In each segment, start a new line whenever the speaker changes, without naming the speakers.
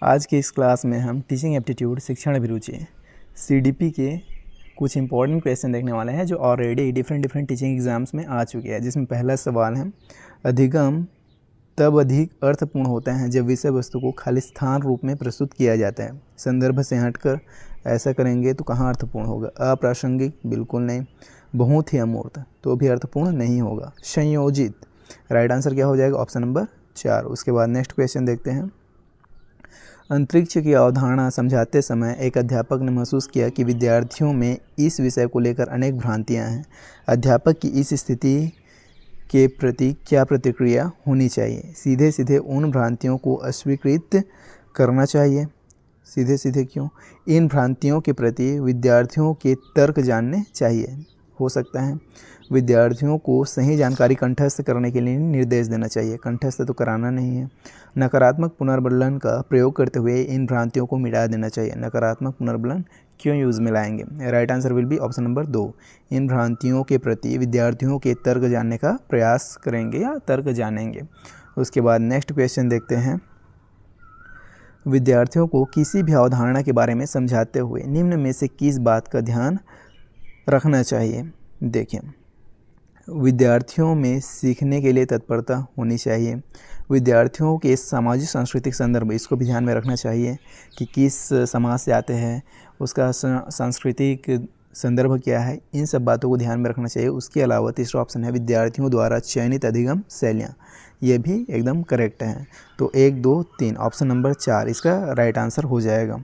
आज की इस क्लास में हम टीचिंग एप्टीट्यूड शिक्षण अभिरुचि CDP के कुछ इंपॉर्टेंट क्वेश्चन देखने वाले हैं जो ऑलरेडी डिफरेंट टीचिंग एग्जाम्स में आ चुके हैं। जिसमें पहला सवाल है, अधिगम तब अधिक अर्थपूर्ण होता है जब विषय वस्तु को खालिस्तान रूप में प्रस्तुत किया जाता है। संदर्भ से हटकर ऐसा करेंगे तो कहाँ अर्थपूर्ण होगा। अप्रासंगिक, बिल्कुल नहीं। बहुत ही अमूर्त, तो भी अर्थपूर्ण नहीं होगा। संयोजित, राइट आंसर क्या हो जाएगा, ऑप्शन नंबर 4। उसके बाद नेक्स्ट क्वेश्चन देखते हैं। अंतरिक्ष की अवधारणा समझाते समय एक अध्यापक ने महसूस किया कि विद्यार्थियों में इस विषय को लेकर अनेक भ्रांतियां हैं। अध्यापक की इस स्थिति के प्रति क्या प्रतिक्रिया होनी चाहिए। सीधे सीधे उन भ्रांतियों को अस्वीकृत करना चाहिए। सीधे सीधे क्यों, इन भ्रांतियों के प्रति विद्यार्थियों के तर्क जानने चाहिए। हो सकता है विद्यार्थियों को सही जानकारी कंठस्थ करने के लिए निर्देश देना चाहिए। कंठस्थ तो कराना नहीं है। नकारात्मक पुनर्बलन का प्रयोग करते हुए इन भ्रांतियों को मिटा देना चाहिए। नकारात्मक पुनर्बलन क्यों यूज़ में लाएंगे। Right answer will be option number 2। इन भ्रांतियों के प्रति विद्यार्थियों के तर्क जानने का प्रयास करेंगे या तर्क जानेंगे। उसके बाद नेक्स्ट क्वेश्चन देखते हैं। विद्यार्थियों को किसी भी अवधारणा के बारे में समझाते हुए निम्न में से किस बात का ध्यान रखना चाहिए। देखिए, विद्यार्थियों में सीखने के लिए तत्परता होनी चाहिए। विद्यार्थियों के सामाजिक सांस्कृतिक संदर्भ, इसको भी ध्यान में रखना चाहिए कि किस समाज से आते हैं, उसका सांस्कृतिक संदर्भ क्या है, इन सब बातों को ध्यान में रखना चाहिए। उसके अलावा तीसरा ऑप्शन है विद्यार्थियों द्वारा चयनित अधिगम शैलियाँ, ये भी एकदम करेक्ट है। तो 1, 2, 3 ऑप्शन नंबर 4 इसका राइट आंसर हो जाएगा।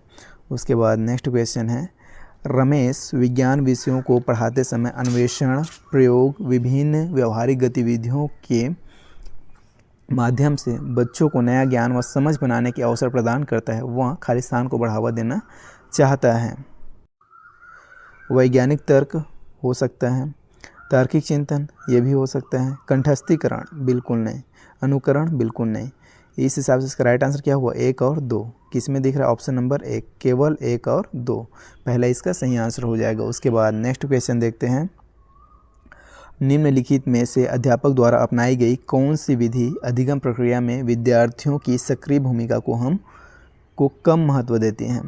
उसके बाद नेक्स्ट क्वेश्चन है। रमेश विज्ञान विषयों को पढ़ाते समय अन्वेषण, प्रयोग, विभिन्न व्यवहारिक गतिविधियों के माध्यम से बच्चों को नया ज्ञान व समझ बनाने के अवसर प्रदान करता है। वह खालिस्तान को बढ़ावा देना चाहता है। वैज्ञानिक तर्क हो सकता है। तार्किक चिंतन, ये भी हो सकता है। कंठस्थीकरण, बिल्कुल नहीं। अनुकरण, बिल्कुल नहीं। इस हिसाब से इसका राइट आंसर क्या हुआ, 1 और 2। किस में दिख रहा है, ऑप्शन नंबर 1, केवल 1 और 2 पहला इसका सही आंसर हो जाएगा। उसके बाद नेक्स्ट क्वेश्चन देखते हैं। निम्नलिखित में से अध्यापक द्वारा अपनाई गई कौन सी विधि अधिगम प्रक्रिया में विद्यार्थियों की सक्रिय भूमिका को कम महत्व देती है।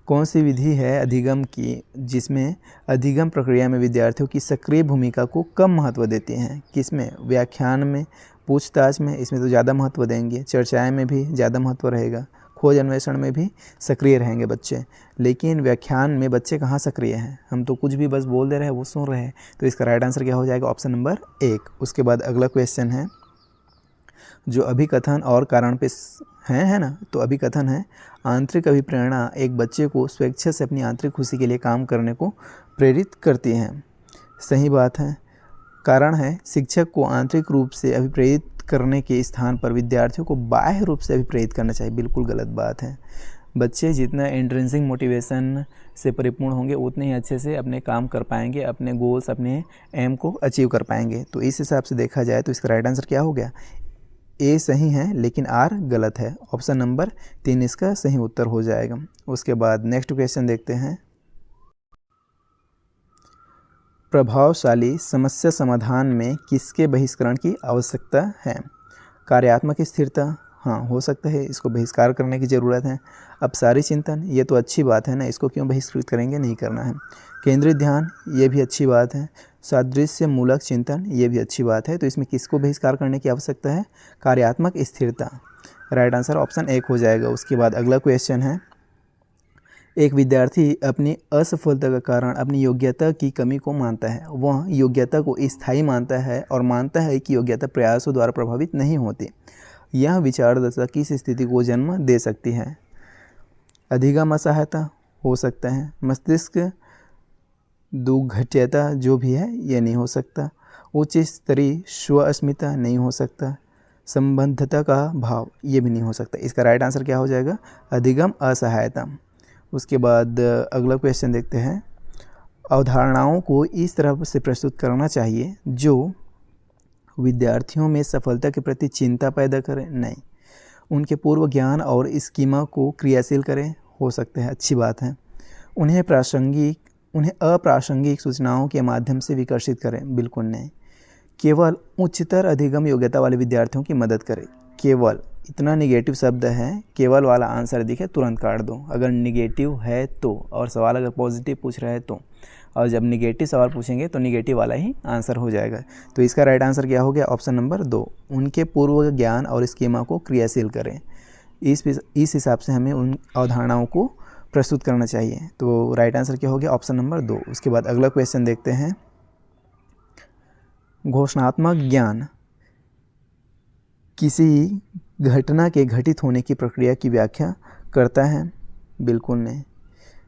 कौन सी विधि है अधिगम की जिसमें अधिगम प्रक्रिया में विद्यार्थियों की सक्रिय भूमिका को कम महत्व देती हैं। किसमें, व्याख्यान में, पूछताछ में, इसमें तो ज़्यादा महत्व देंगे। चर्चाएं में भी ज़्यादा महत्व रहेगा। खोज अन्वेषण में भी सक्रिय रहेंगे बच्चे, लेकिन व्याख्यान में बच्चे कहाँ सक्रिय हैं। हम तो कुछ भी बस बोल दे रहे हैं, वो सुन रहे हैं। तो इसका राइट आंसर क्या हो जाएगा, ऑप्शन नंबर 1। उसके बाद अगला क्वेश्चन है जो अभिकथन और कारण पे है ना। तो अभिकथन है, आंतरिक अभिप्रेरणा एक बच्चे को स्वेच्छा से अपनी आंतरिक खुशी के लिए काम करने को प्रेरित करती है। सही बात है। कारण है, शिक्षक को आंतरिक रूप से अभिप्रेरित करने के स्थान पर विद्यार्थियों को बाह्य रूप से अभिप्रेरित करना चाहिए। बिल्कुल गलत बात है। बच्चे जितना इंट्रिंसिक मोटिवेशन से परिपूर्ण होंगे उतने ही अच्छे से अपने काम कर पाएंगे, अपने गोल्स, अपने एम को अचीव कर पाएंगे। तो इस हिसाब से देखा जाए तो इसका राइट आंसर क्या हो गया, ए सही है लेकिन आर गलत है। ऑप्शन नंबर 3 इसका सही उत्तर हो जाएगा। उसके बाद नेक्स्ट क्वेश्चन देखते हैं। प्रभावशाली समस्या समाधान में किसके बहिष्करण की आवश्यकता है। कार्यात्मक स्थिरता, हाँ हो सकता है, इसको बहिष्कार करने की ज़रूरत है। अपसारी चिंतन, ये तो अच्छी बात है ना, इसको क्यों बहिष्कृत करेंगे, नहीं करना है। केंद्रित ध्यान, ये भी अच्छी बात है। सादृश्य मूलक चिंतन, ये भी अच्छी बात है। तो इसमें किसको बहिष्कार करने की आवश्यकता है, कार्यात्मक स्थिरता। राइट आंसर ऑप्शन 1 हो जाएगा। उसके बाद अगला क्वेश्चन है। एक विद्यार्थी अपनी असफलता का कारण अपनी योग्यता की कमी को मानता है। वह योग्यता को स्थायी मानता है और मानता है कि योग्यता प्रयासों द्वारा प्रभावित नहीं होती। यह विचार दशा किस स्थिति को जन्म दे सकती है। अधिगम असहायता हो सकता है। मस्तिष्क दुर्घटता जो भी है ये नहीं हो सकता। उच्च स्तरीय स्व अस्मिता नहीं हो सकता। संबद्धता का भाव, ये भी नहीं हो सकता। इसका राइट आंसर क्या हो जाएगा, अधिगम असहायता। उसके बाद अगला क्वेश्चन देखते हैं। अवधारणाओं को इस तरह से प्रस्तुत करना चाहिए जो विद्यार्थियों में सफलता के प्रति चिंता पैदा करे, नहीं। उनके पूर्व ज्ञान और स्कीमा को क्रियाशील करें, हो सकते हैं, अच्छी बात है। उन्हें अप्रासंगिक सूचनाओं के माध्यम से विकसित करें, बिल्कुल नहीं। केवल उच्चतर अधिगम योग्यता वाले विद्यार्थियों की मदद करें, केवल इतना निगेटिव शब्द है, केवल वाला आंसर दिखे तुरंत काट दो। अगर निगेटिव है तो, और सवाल अगर पॉजिटिव पूछ रहा है तो, और जब निगेटिव सवाल पूछेंगे तो निगेटिव वाला ही आंसर हो जाएगा। तो इसका राइट आंसर क्या हो गया? Option number 2। उनके पूर्व ज्ञान और स्कीमा को क्रियाशील करें। इस हिसाब से हमें उन अवधारणाओं को प्रस्तुत करना चाहिए। तो राइट आंसर क्या हो गया? Option number 2। उसके बाद अगला क्वेश्चन देखते हैं। घोषणात्मक ज्ञान किसी घटना के घटित होने की प्रक्रिया की व्याख्या करता है? बिल्कुल नहीं।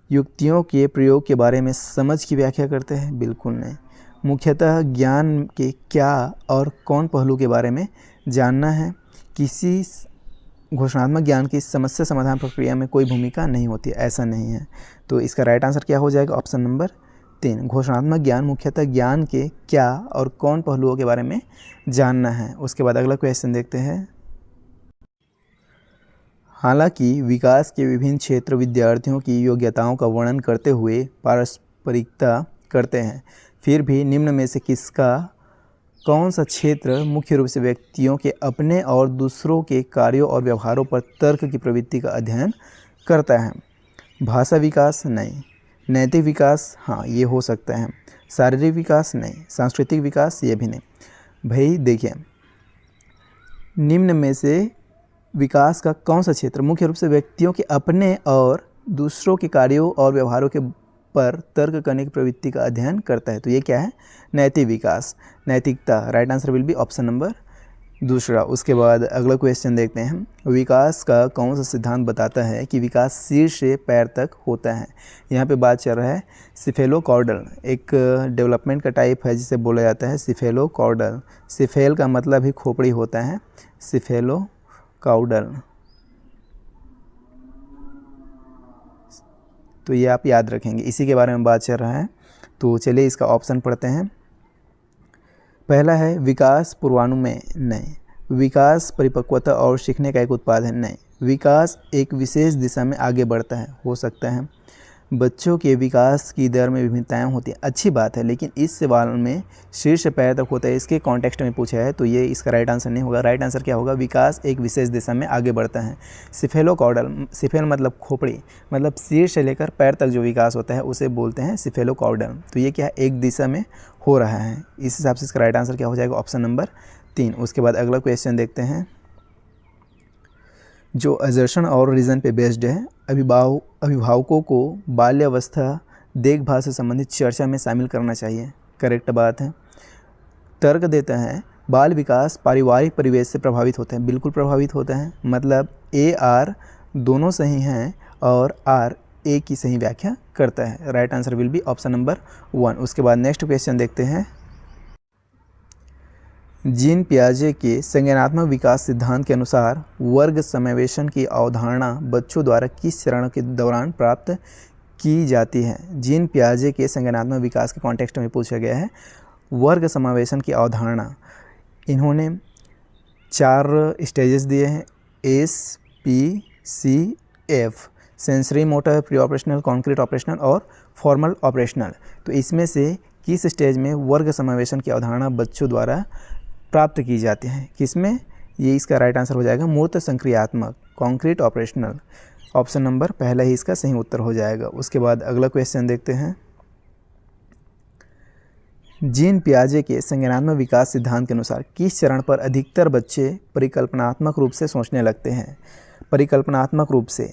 युक्तियों के प्रयोग के बारे में समझ की व्याख्या करते हैं? बिल्कुल नहीं। मुख्यतः ज्ञान के क्या और कौन पहलू के बारे में जानना है। किसी घोषणात्मक ज्ञान की समस्या समाधान प्रक्रिया में कोई भूमिका नहीं होती, ऐसा नहीं है। तो इसका राइट आंसर क्या हो जाएगा? Option number 3। घोषणात्मक ज्ञान मुख्यतः ज्ञान के क्या और कौन पहलुओं के बारे में जानना है। उसके बाद अगला क्वेश्चन देखते हैं। हालांकि विकास के विभिन्न क्षेत्र विद्यार्थियों की योग्यताओं का वर्णन करते हुए पारस्परिकता करते हैं, फिर भी निम्न में से कौन सा क्षेत्र मुख्य रूप से व्यक्तियों के अपने और दूसरों के कार्यों और व्यवहारों पर तर्क की प्रवृत्ति का अध्ययन करता है? भाषा विकास? नहीं। नैतिक विकास? हाँ, ये हो सकता है। शारीरिक विकास? नहीं। सांस्कृतिक विकास? ये भी नहीं। भाई देखिए, निम्न में से विकास का कौन सा क्षेत्र मुख्य रूप से व्यक्तियों के अपने और दूसरों के कार्यों और व्यवहारों के पर तर्क करने की प्रवृत्ति का अध्ययन करता है? तो ये क्या है? नैतिक विकास, नैतिकता। Right answer will be option number 2। उसके बाद अगला क्वेश्चन देखते हैं। विकास का कौन सा सिद्धांत बताता है कि विकास सिर से पैर तक होता है? यहाँ पे बात चल रहा है सिफेलोकॉर्डल, एक डेवलपमेंट का टाइप है जिसे बोला जाता है सिफेलोकॉर्डल। सिफेल का मतलब ही खोपड़ी होता है, सिफेलोकॉर्डल। तो ये आप याद रखेंगे, इसी के बारे में बात चल रहा है। तो चलिए इसका ऑप्शन पढ़ते हैं। पहला है विकास पूर्वानुमेय? नहीं। विकास परिपक्वता और सीखने का एक उत्पाद है? नहीं। विकास एक विशेष दिशा में आगे बढ़ता है? हो सकता है। बच्चों के विकास की दर में विभिन्नताएं होती हैं? अच्छी बात है, लेकिन इस सवाल में शीर्ष से पैर तक होता है, इसके कॉन्टेक्स्ट में पूछा है, तो ये इसका राइट आंसर नहीं होगा। राइट आंसर क्या होगा? विकास एक विशेष दिशा में आगे बढ़ता है। सिफेलोकॉर्डल, सिफेल मतलब खोपड़ी, मतलब सिर से लेकर पैर तक जो विकास होता है उसे बोलते हैं सिफेलोकॉर्डल। तो ये क्या है? एक दिशा में हो रहा है। इस हिसाब से इसका राइट आंसर क्या हो जाएगा? Option number 3। उसके बाद अगला क्वेश्चन देखते हैं जो असर्शन और रीज़न पे बेस्ड है। अभिभावकों को बाल्यावस्था देखभाल से संबंधित चर्चा में शामिल करना चाहिए? करेक्ट बात है। तर्क देता है बाल विकास पारिवारिक परिवेश से प्रभावित होता है? बिल्कुल प्रभावित होता है। मतलब ए आर दोनों सही हैं और आर ए की सही व्याख्या करता है। Right answer will be option number 1। उसके बाद नेक्स्ट क्वेश्चन देखते हैं। जीन पियाजे के संज्ञानात्मक विकास सिद्धांत के अनुसार वर्ग समावेशन की अवधारणा बच्चों द्वारा किस चरण के दौरान प्राप्त की जाती है? जीन पियाजे के संज्ञानात्मक विकास के कॉन्टेक्स्ट में पूछा गया है वर्ग समावेशन की अवधारणा। इन्होंने 4 स्टेजेस दिए हैं, SPCF, sensory motor, pre operational, concrete operational और फॉर्मल ऑपरेशनल। तो इसमें से किस स्टेज में वर्ग समावेशन की अवधारणा बच्चों द्वारा प्राप्त की जाती है? किसमें? ये इसका राइट आंसर हो जाएगा मूर्त संक्रियात्मक, कॉन्क्रीट ऑपरेशनल। ऑप्शन नंबर पहला ही इसका सही उत्तर हो जाएगा। उसके बाद अगला क्वेश्चन देखते हैं। जीन पियाजे के संज्ञानात्मक विकास सिद्धांत के अनुसार किस चरण पर अधिकतर बच्चे परिकल्पनात्मक रूप से सोचने लगते हैं? परिकल्पनात्मक रूप से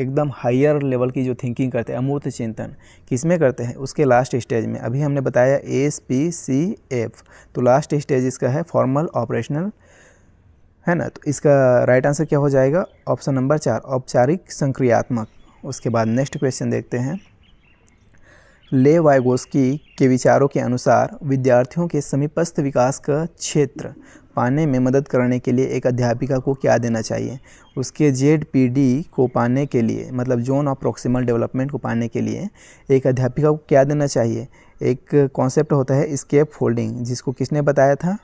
एकदम हायर लेवल की जो थिंकिंग करते हैं, अमूर्त चिंतन, किसमें करते हैं? उसके लास्ट स्टेज में। अभी हमने बताया SPCF, तो लास्ट स्टेज इसका है फॉर्मल ऑपरेशनल, है ना। तो इसका राइट आंसर क्या हो जाएगा? ऑप्शन नंबर 4, औपचारिक संक्रियात्मक। उसके बाद नेक्स्ट क्वेश्चन देखते हैं। ले वाइगोस्की के विचारों के अनुसार विद्यार्थियों के समीपस्थ विकास का क्षेत्र पाने में मदद करने के लिए एक अध्यापिका को क्या देना चाहिए? उसके ZPD को पाने के लिए, मतलब जोन ऑफ प्रॉक्सिमल डेवलपमेंट को पाने के लिए एक अध्यापिका को क्या देना चाहिए? एक कॉन्सेप्ट होता है स्केप फोल्डिंग, जिसको किसने बताया था?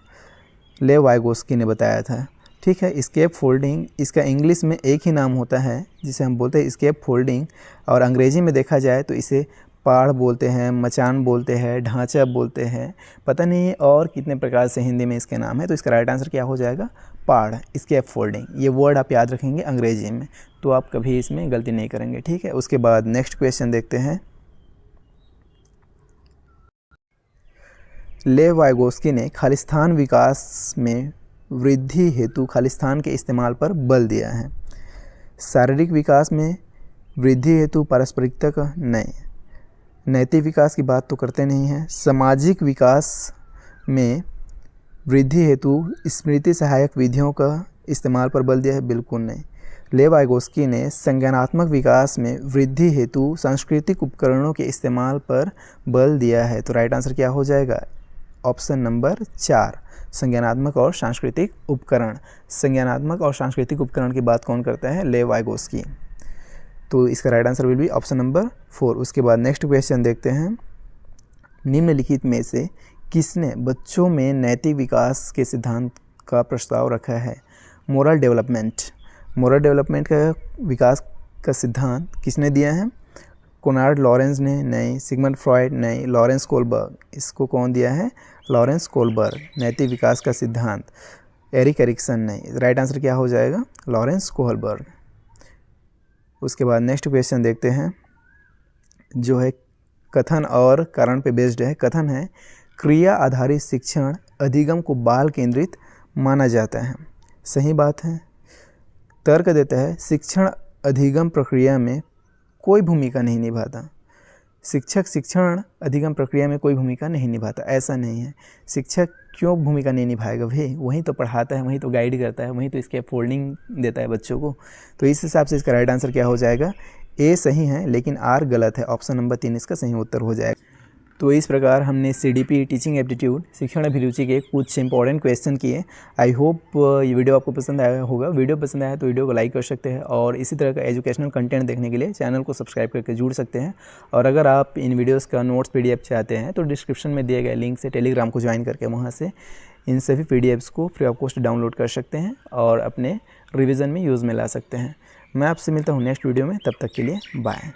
ले वाइगोस्की ने बताया था। ठीक है, स्केप फोल्डिंग, इसका इंग्लिश में एक ही नाम होता है जिसे हम बोलते हैं स्केप फोल्डिंग, और अंग्रेजी में देखा जाए तो इसे पाढ़ बोलते हैं, मचान बोलते हैं, ढांचा बोलते हैं, पता नहीं और कितने प्रकार से हिंदी में इसके नाम है। तो इसका राइट आंसर क्या हो जाएगा? पाढ़, स्कैप फोल्डिंग, ये वर्ड आप याद रखेंगे अंग्रेजी में, तो आप कभी इसमें गलती नहीं करेंगे, ठीक है। उसके बाद नेक्स्ट क्वेश्चन देखते हैं। लेव वाइगोस्की ने खालिस्तान विकास में वृद्धि हेतु खालिस्तान के इस्तेमाल पर बल दिया है। शारीरिक विकास में वृद्धि हेतु पारस्परिकता का नहीं, नैतिक विकास की बात तो करते नहीं हैं। सामाजिक विकास में वृद्धि हेतु स्मृति सहायक विधियों का इस्तेमाल पर बल दिया है, बिल्कुल नहीं। लेव वाइगोस्की ने संज्ञानात्मक विकास में वृद्धि हेतु सांस्कृतिक उपकरणों के इस्तेमाल पर बल दिया है। तो राइट आंसर क्या हो जाएगा? ऑप्शन नंबर 4, संज्ञानात्मक और सांस्कृतिक उपकरण। संज्ञानात्मक और सांस्कृतिक उपकरण की बात कौन करता है? लेव वाइगोस्की। तो इसका right answer will be option number 4। उसके बाद नेक्स्ट क्वेश्चन देखते हैं। निम्नलिखित में से किसने बच्चों में नैतिक विकास के सिद्धांत का प्रस्ताव रखा है? Moral development. मोरल डेवलपमेंट का विकास का सिद्धांत किसने दिया है? कोनार्ड लॉरेंस ने? नहीं। Sigmund Freud? नहीं। Lawrence Kohlberg. इसको कौन दिया है? Lawrence Kohlberg. नैतिक विकास का सिद्धांत एरिक एरिक्सन? नहीं। राइट आंसर क्या हो जाएगा? Lawrence Kohlberg. उसके बाद नेक्स्ट क्वेश्चन देखते हैं, जो है कथन और कारण पे बेस्ड है। कथन है क्रिया आधारित शिक्षण अधिगम को बाल केंद्रित माना जाता है। सही बात है। तर्क देता है शिक्षण अधिगम प्रक्रिया में कोई भूमिका नहीं निभाता। शिक्षक शिक्षण अधिगम प्रक्रिया में कोई भूमिका नहीं निभाता, ऐसा नहीं है। शिक्षक क्यों भूमिका नहीं निभाएगा भाई? वहीं तो पढ़ाता है, वहीं तो गाइड करता है, वहीं तो इसके फोल्डिंग देता है बच्चों को। तो इस हिसाब से इसका राइट आंसर क्या हो जाएगा? ए सही है, लेकिन आर गलत है। ऑप्शन नंबर 3 इसका सही उत्तर हो जाएगा। तो इस प्रकार हमने CDP टीचिंग एप्टीट्यूड शिक्षण अभिरुचि के कुछ इंपॉर्टेंट क्वेश्चन किए। आई होप ये वीडियो आपको पसंद आया होगा। वीडियो पसंद आया तो वीडियो को लाइक कर सकते हैं और इसी तरह का एजुकेशनल कंटेंट देखने के लिए चैनल को सब्सक्राइब करके जुड़ सकते हैं। और अगर आप इन वीडियोस का नोट्स PDF चाहते हैं तो डिस्क्रिप्शन में दिए गए लिंक से टेलीग्राम को ज्वाइन करके वहाँ से इन सभी PDFs को फ्री ऑफ कॉस्ट डाउनलोड कर सकते हैं और अपने रिविज़न में यूज़ में ला सकते हैं। मैं आपसे मिलता हूँ नेक्स्ट वीडियो में, तब तक के लिए बाय।